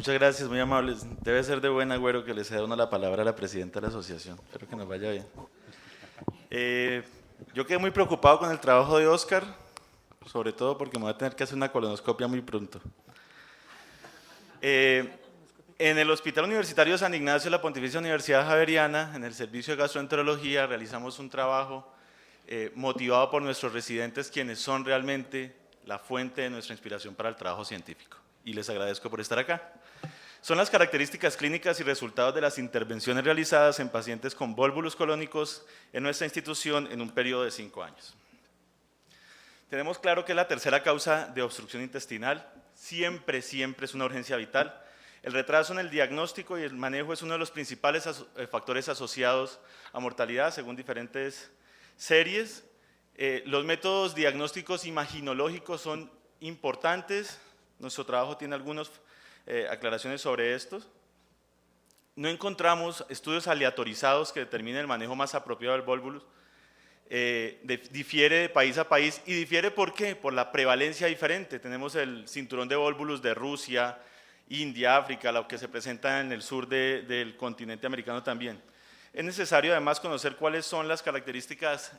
Muchas gracias, muy amables. Debe ser de buen agüero que le ceda uno la palabra a la presidenta de la asociación. Espero que nos vaya bien. Yo quedé muy preocupado con el trabajo de Oscar, sobre todo porque me voy a tener que hacer una colonoscopia muy pronto. En el Hospital Universitario San Ignacio de la Pontificia Universidad Javeriana, en el servicio de gastroenterología, realizamos un trabajo motivado por nuestros residentes, quienes son realmente la fuente de nuestra inspiración para el trabajo científico. Y les agradezco por estar acá. Son las características clínicas y resultados de las intervenciones realizadas en pacientes con volvulus colónicos en nuestra institución en un periodo de 5 años. Tenemos claro que la tercera causa de obstrucción intestinal siempre es una urgencia vital. El retraso en el diagnóstico y el manejo es uno de los principales factores asociados a mortalidad según diferentes series. Los métodos diagnósticos imaginológicos son importantes. Nuestro trabajo tiene algunas aclaraciones sobre estos. No encontramos estudios aleatorizados que determinen el manejo más apropiado del volvulus. Difiere de país a país y difiere ¿por qué? Por la prevalencia diferente. Tenemos el cinturón de volvulus de Rusia, India, África, lo que se presenta en el sur del continente americano también. Es necesario además conocer cuáles son las características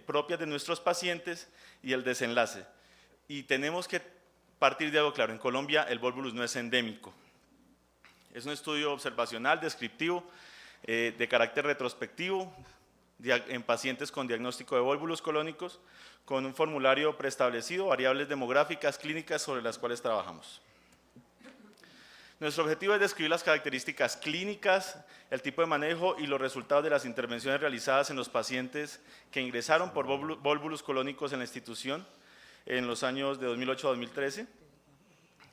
propias de nuestros pacientes y el desenlace. Y tenemos que partir de algo claro, en Colombia el volvulus no es endémico. Es un estudio observacional, descriptivo, de carácter retrospectivo, en pacientes con diagnóstico de volvulus colónicos, con un formulario preestablecido, variables demográficas, clínicas sobre las cuales trabajamos. Nuestro objetivo es describir las características clínicas, el tipo de manejo y los resultados de las intervenciones realizadas en los pacientes que ingresaron por volvulus colónicos en la institución en los años de 2008 a 2013.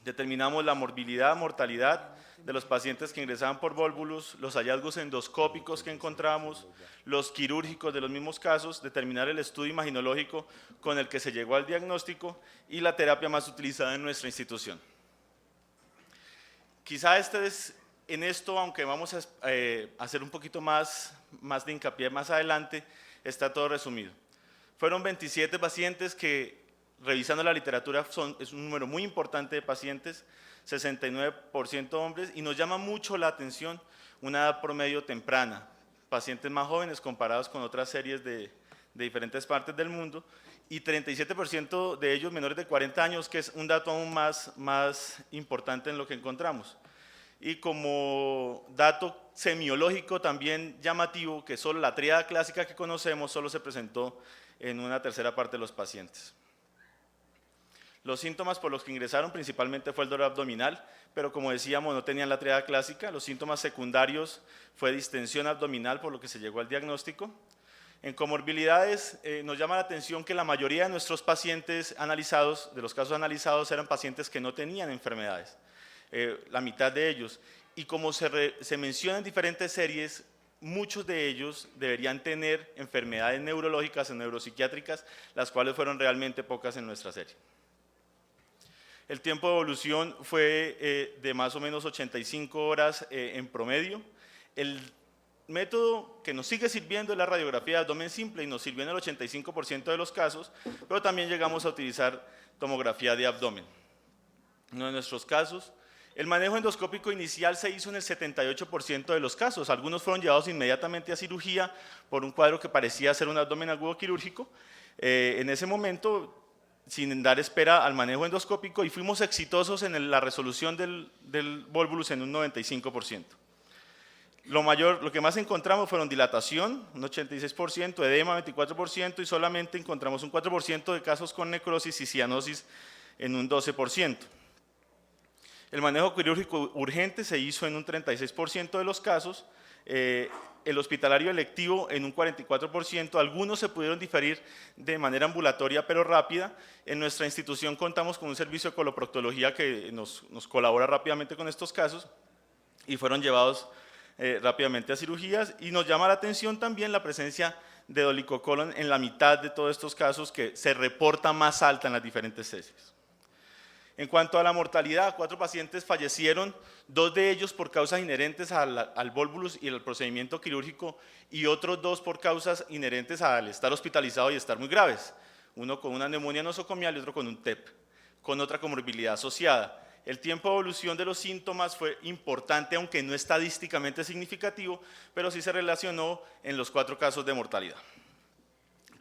Determinamos la morbilidad, mortalidad de los pacientes que ingresaban por volvulus, los hallazgos endoscópicos que encontramos, los quirúrgicos de los mismos casos, determinar el estudio imaginológico con el que se llegó al diagnóstico y la terapia más utilizada en nuestra institución. Quizá en esto, aunque vamos a hacer un poquito más de hincapié más adelante, está todo resumido. Fueron 27 pacientes que, revisando la literatura, es un número muy importante de pacientes, 69% hombres, y nos llama mucho la atención una edad promedio temprana, pacientes más jóvenes comparados con otras series de diferentes partes del mundo, y 37% de ellos menores de 40 años, que es un dato aún más importante en lo que encontramos. Y como dato semiológico también llamativo, que solo la tríada clásica que conocemos solo se presentó en una tercera parte de los pacientes. Los síntomas por los que ingresaron principalmente fue el dolor abdominal, pero como decíamos no tenían la tríada clásica. Los síntomas secundarios fue distensión abdominal, por lo que se llegó al diagnóstico. En comorbilidades nos llama la atención que la mayoría de nuestros pacientes analizados, de los casos analizados, eran pacientes que no tenían enfermedades, la mitad de ellos. Y como se menciona en diferentes series, muchos de ellos deberían tener enfermedades neurológicas o neuropsiquiátricas, las cuales fueron realmente pocas en nuestra serie. El tiempo de evolución fue de más o menos 85 horas en promedio. El método que nos sigue sirviendo es la radiografía de abdomen simple y nos sirvió en el 85% de los casos, pero también llegamos a utilizar tomografía de abdomen. En uno de nuestros casos, el manejo endoscópico inicial se hizo en el 78% de los casos. Algunos fueron llevados inmediatamente a cirugía por un cuadro que parecía ser un abdomen agudo quirúrgico. En ese momento, sin dar espera al manejo endoscópico, y fuimos exitosos en la resolución del volvulus en un 95%. Lo que más encontramos fueron dilatación, un 86%, edema 24% y solamente encontramos un 4% de casos con necrosis y cianosis en un 12%. El manejo quirúrgico urgente se hizo en un 36% de los casos, el hospitalario electivo en un 44%, algunos se pudieron diferir de manera ambulatoria pero rápida. En nuestra institución contamos con un servicio de coloproctología que nos colabora rápidamente con estos casos y fueron llevados rápidamente a cirugías, y nos llama la atención también la presencia de dolicocolon en la mitad de todos estos casos, que se reporta más alta en las diferentes series. En cuanto a la mortalidad, 4 pacientes fallecieron, 2 de ellos por causas inherentes al volvulus y al procedimiento quirúrgico, y otros 2 por causas inherentes al estar hospitalizado y estar muy graves, uno con una neumonía nosocomial y otro con un TEP, con otra comorbilidad asociada. el tiempo de evolución de los síntomas fue importante, aunque no estadísticamente significativo, pero sí se relacionó en los 4 casos de mortalidad.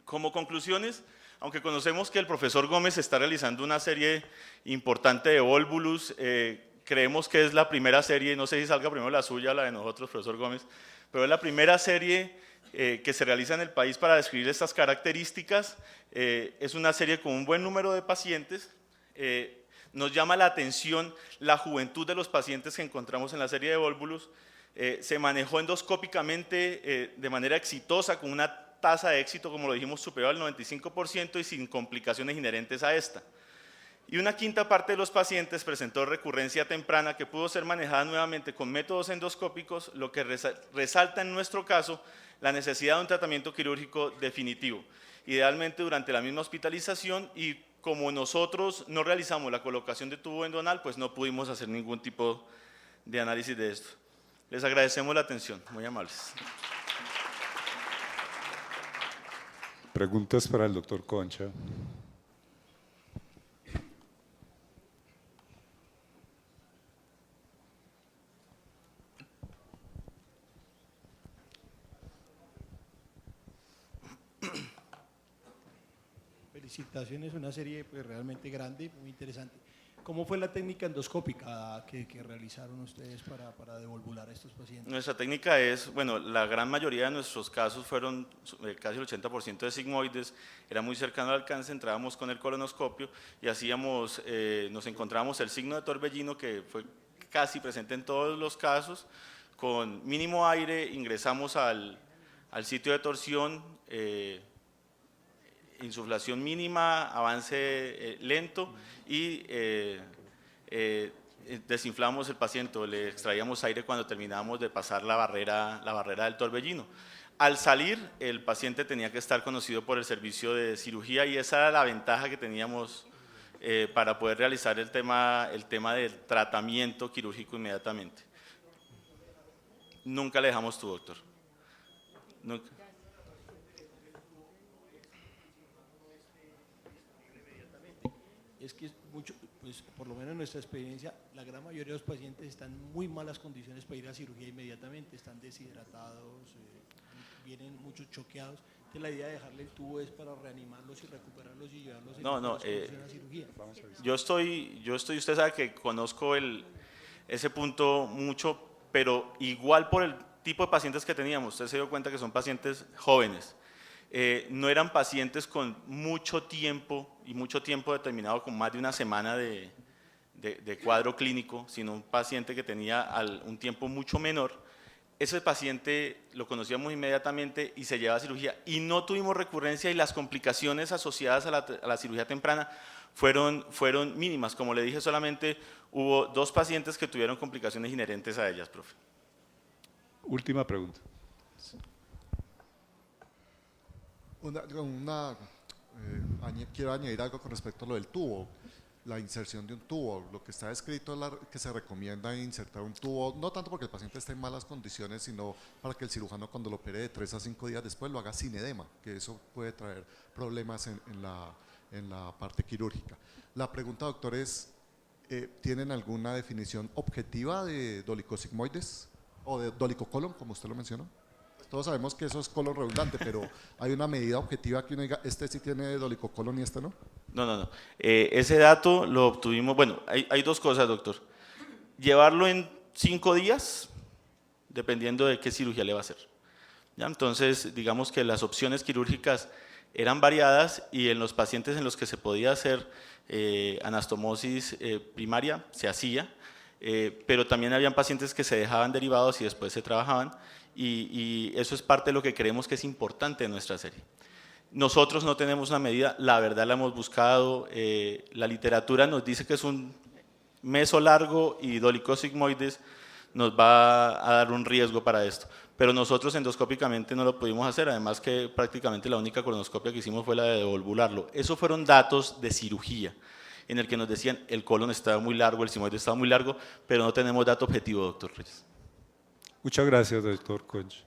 Como conclusiones, aunque conocemos que el profesor Gómez está realizando una serie importante de Volvulus, creemos que es la primera serie, no sé si salga primero la suya o la de nosotros, profesor Gómez, pero es la primera serie que se realiza en el país para describir estas características. Es una serie con un buen número de pacientes. Nos llama la atención la juventud de los pacientes que encontramos en la serie de Volvulus. Se manejó endoscópicamente de manera exitosa, con una tasa de éxito, como lo dijimos, superior al 95% y sin complicaciones inherentes a esta. Y una quinta parte de los pacientes presentó recurrencia temprana que pudo ser manejada nuevamente con métodos endoscópicos, lo que resalta en nuestro caso la necesidad de un tratamiento quirúrgico definitivo, idealmente durante la misma hospitalización, y como nosotros no realizamos la colocación de tubo endonal, pues no pudimos hacer ningún tipo de análisis de esto. Les agradecemos la atención, muy amables. Preguntas para el doctor Concha. Felicitaciones, una serie pues, realmente grande, muy interesante. ¿Cómo fue la técnica endoscópica que realizaron ustedes para devolvular a estos pacientes? Nuestra técnica es, bueno, la gran mayoría de nuestros casos fueron casi el 80% de sigmoides, era muy cercano al alcance, entrábamos con el colonoscopio y hacíamos, nos encontramos el signo de torbellino que fue casi presente en todos los casos, con mínimo aire ingresamos al sitio de torsión, insuflación mínima, avance lento y desinflamos el paciente, le extraíamos aire cuando terminábamos de pasar la barrera del torbellino. Al salir, el paciente tenía que estar conocido por el servicio de cirugía y esa era la ventaja que teníamos para poder realizar el tema del tratamiento quirúrgico inmediatamente. Nunca le dejamos tu doctor. Nunca. Es que mucho, pues, por lo menos en nuestra experiencia, la gran mayoría de los pacientes están en muy malas condiciones para ir a cirugía inmediatamente, están deshidratados, vienen muchos choqueados. Entonces la idea de dejarle el tubo es para reanimarlos y recuperarlos y llevarlos en a cirugía. Yo estoy, usted sabe que conozco ese punto mucho, pero igual por el tipo de pacientes que teníamos, usted se dio cuenta que son pacientes jóvenes. No eran pacientes con mucho tiempo y mucho tiempo determinado, con más de una semana de cuadro clínico, sino un paciente que tenía un tiempo mucho menor. Ese paciente lo conocíamos inmediatamente y se llevaba a cirugía y no tuvimos recurrencia y las complicaciones asociadas a la cirugía temprana fueron mínimas. Como le dije, solamente hubo 2 pacientes que tuvieron complicaciones inherentes a ellas, profe. Última pregunta. Quiero añadir algo con respecto a lo del tubo, la inserción de un tubo. Lo que está escrito es que se recomienda insertar un tubo, no tanto porque el paciente esté en malas condiciones, sino para que el cirujano cuando lo opere de 3 a 5 días después lo haga sin edema, que eso puede traer problemas en la parte quirúrgica. La pregunta, doctor, es, ¿tienen alguna definición objetiva de dolicosigmoides o de dolicocolon, como usted lo mencionó? Todos sabemos que eso es colon redundante, pero ¿hay una medida objetiva que uno diga, este sí tiene dolicocolon y este no? No. Ese dato lo obtuvimos, bueno, hay 2 cosas, doctor. Llevarlo en 5 días, dependiendo de qué cirugía le va a hacer. ¿Ya? Entonces, digamos que las opciones quirúrgicas eran variadas y en los pacientes en los que se podía hacer anastomosis primaria, se hacía, pero también habían pacientes que se dejaban derivados y después se trabajaban. Y eso es parte de lo que creemos que es importante en nuestra serie. Nosotros no tenemos una medida, la verdad la hemos buscado, la literatura nos dice que es un meso largo y dolicosigmoides nos va a dar un riesgo para esto, pero nosotros endoscópicamente no lo pudimos hacer, además que prácticamente la única colonoscopia que hicimos fue la de devolvularlo. Esos fueron datos de cirugía, en el que nos decían el colon estaba muy largo, el sigmoide estaba muy largo, pero no tenemos dato objetivo, doctor Reyes. Muchas gracias, doctor Concha.